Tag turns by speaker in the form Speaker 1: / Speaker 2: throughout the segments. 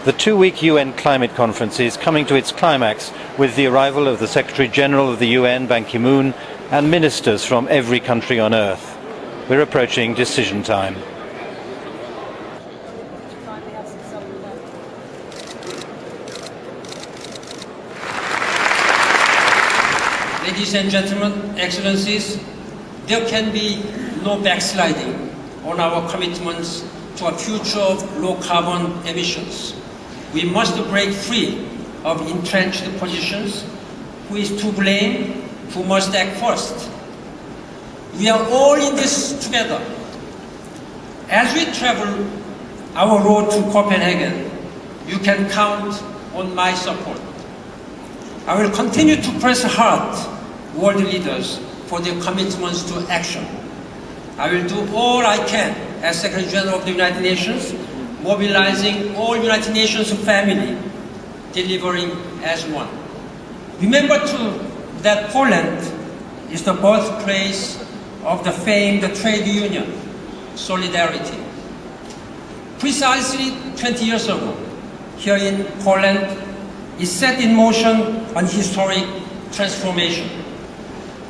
Speaker 1: The two-week UN climate conference is coming to its climax with the arrival of the Secretary General of the UN, Ban Ki-moon, and ministers from every country on Earth. We're approaching decision time.
Speaker 2: Ladies and gentlemen, excellencies, there can be no backsliding on our commitments to a future of low carbon emissions. We must break free of entrenched positions. Who is to blame? Who must act first? We are all in this together. As we travel our road to Copenhagen, you can count on my support. I will continue to press hard world leaders for their commitments to action. I will do all I can as Secretary General of the United Nations, mobilizing all United Nations family, delivering as one. Remember too that Poland is the birthplace of the famed trade union, Solidarity. Precisely 20 years ago, here in Poland, is set in motion an historic transformation.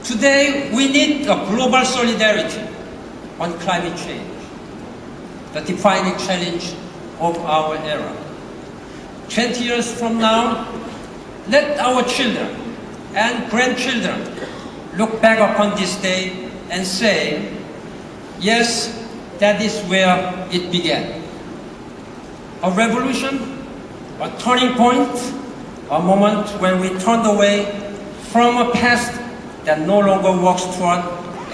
Speaker 2: Today, we need a global solidarity on climate change, the defining challenge of our era. 20 years from now, let our children and grandchildren look back upon this day and say, yes, that is where it began. A revolution, a turning point, a moment when we turned away from a past that no longer works toward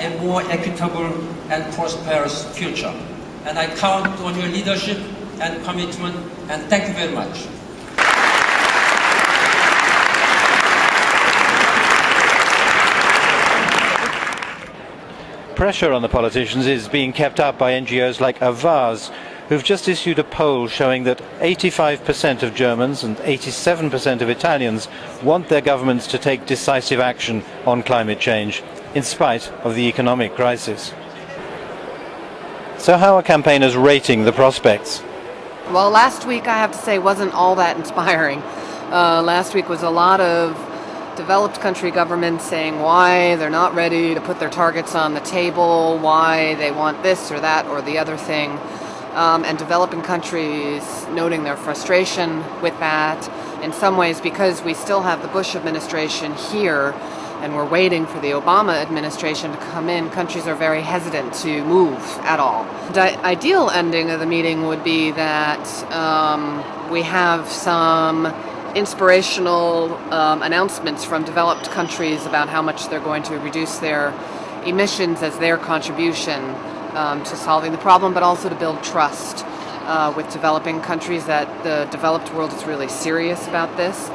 Speaker 2: a more equitable and prosperous future. And I count on your leadership and commitment, and thank you very much.
Speaker 1: Pressure on the politicians is being kept up by NGOs like Avaz, who've just issued a poll showing that 85% of Germans and 87% of Italians want their governments to take decisive action on climate change, in spite of the economic crisis. So how are campaigners rating the prospects?
Speaker 3: Well, last week, I have to say, wasn't all that inspiring. Last week was a lot of developed country governments saying why they're not ready to put their targets on the table, why they want this or that or the other thing, and developing countries noting their frustration with that. In some ways, because we still have the Bush administration here and we're waiting for the Obama administration to come in, countries are very hesitant to move at all. The ideal ending of the meeting would be that we have some inspirational announcements from developed countries about how much they're going to reduce their emissions as their contribution to solving the problem, but also to build trust with developing countries that the developed world is really serious about this.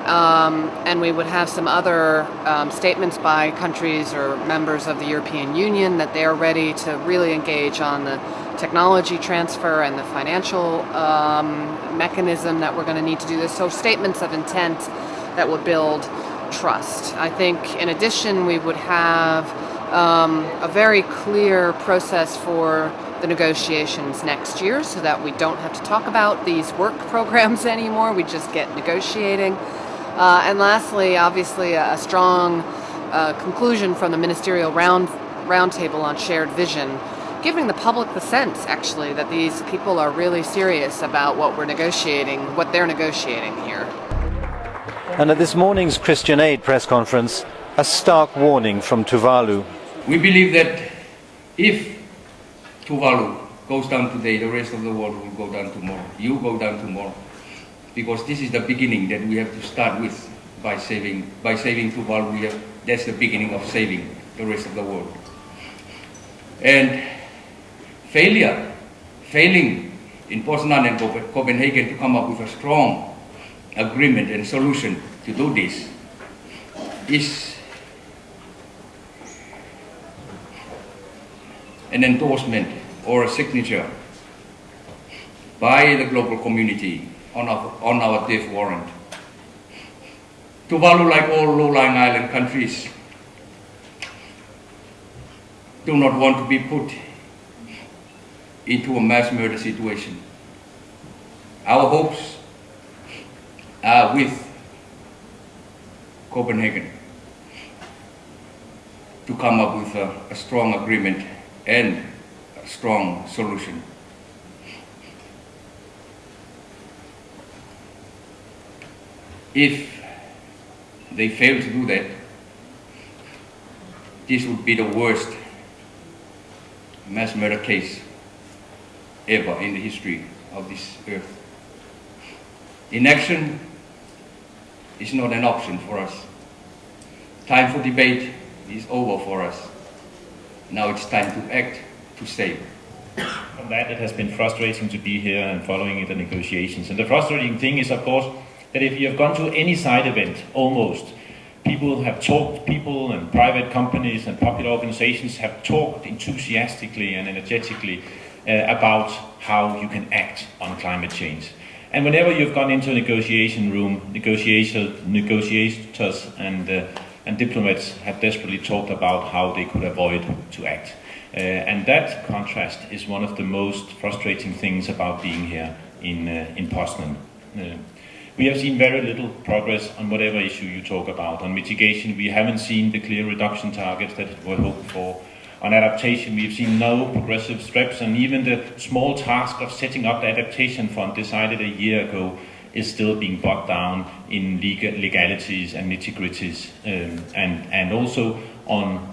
Speaker 3: And we would have some other statements by countries or members of the European Union that they are ready to really engage on the technology transfer and the financial mechanism that we're going to need to do this. So statements of intent that would build trust. I think in addition we would have a very clear process for the negotiations next year so that we don't have to talk about these work programs anymore, we just get negotiating. And lastly, obviously a strong conclusion from the ministerial roundtable on shared vision, giving the public the sense, actually, that these people are really serious about what we're negotiating, what they're negotiating here.
Speaker 1: And at this morning's Christian Aid press conference, a stark warning from Tuvalu.
Speaker 4: We believe that if Tuvalu goes down today, the rest of the world will go down tomorrow. You go down tomorrow. Because this is the beginning that we have to start with by saving Tuvalu. That's the beginning of saving the rest of the world. And failing in Poznan and Copenhagen to come up with a strong agreement and solution to do this is an endorsement or a signature by the global community on our death warrant. Tuvalu, like all low-lying island countries, do not want to be put into a mass murder situation. Our hopes with Copenhagen to come up with a strong agreement and a strong solution. If they fail to do that, this would be the worst mass murder case ever in the history of this earth. Inaction is not an option for us. Time for debate is over for us. Now it's time to act, to save.
Speaker 5: From that, it has been frustrating to be here and following the negotiations. And the frustrating thing is, of course, that if you have gone to any side event, almost, people have talked, people and private companies and popular organizations have talked enthusiastically and energetically about how you can act on climate change. And whenever you've gone into a negotiation room, negotiators and diplomats have desperately talked about how they could avoid to act. And that contrast is one of the most frustrating things about being here in Poznan. We have seen very little progress on whatever issue you talk about. On mitigation, we haven't seen the clear reduction targets that were hoped for. On adaptation, we've seen no progressive steps, and even the small task of setting up the adaptation fund decided a year ago is still being bogged down in legalities and nitty-gritties, and also on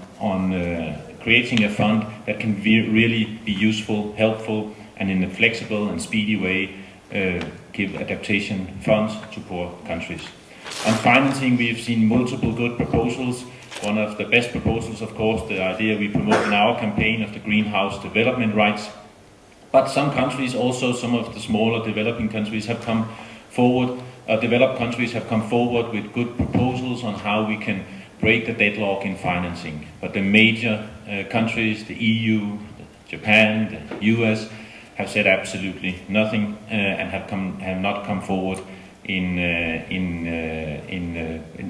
Speaker 5: creating a fund that can really be useful, helpful, and in a flexible and speedy way give adaptation funds to poor countries. On financing, we've seen multiple good proposals. One of the best proposals, of course, the idea we promote in our campaign of the greenhouse development rights. But some countries, also some of the smaller developing countries, have come forward, developed countries have come forward with good proposals on how we can break the deadlock in financing. But the major countries, the EU, Japan, the US, have said absolutely nothing and have not come forward in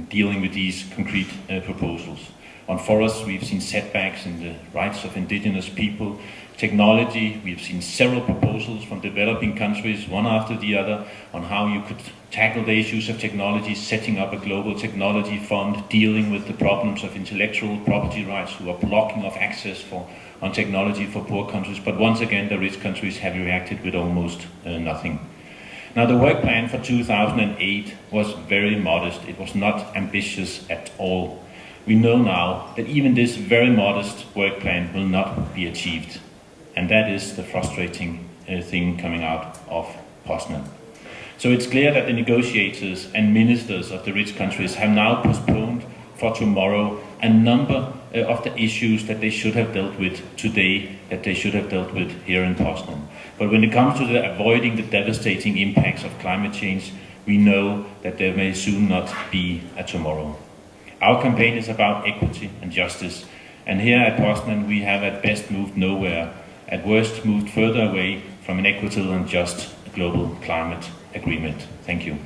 Speaker 5: dealing with these concrete proposals. On forests, we've seen setbacks in the rights of indigenous people. Technology, we've seen several proposals from developing countries, one after the other, on how you could tackle the issues of technology, setting up a global technology fund, dealing with the problems of intellectual property rights who are blocking of access on technology for poor countries. But once again, the rich countries have reacted with almost nothing. Now, the work plan for 2008 was very modest. It was not ambitious at all. We know now that even this very modest work plan will not be achieved. And that is the frustrating thing coming out of Poznan. So it's clear that the negotiators and ministers of the rich countries have now postponed for tomorrow a number of the issues that they should have dealt with today, that they should have dealt with here in Poznan. But when it comes to avoiding the devastating impacts of climate change, we know that there may soon not be a tomorrow. Our campaign is about equity and justice, and here at Poznan we have at best moved nowhere, at worst moved further away from an equitable and just global climate agreement. Thank you.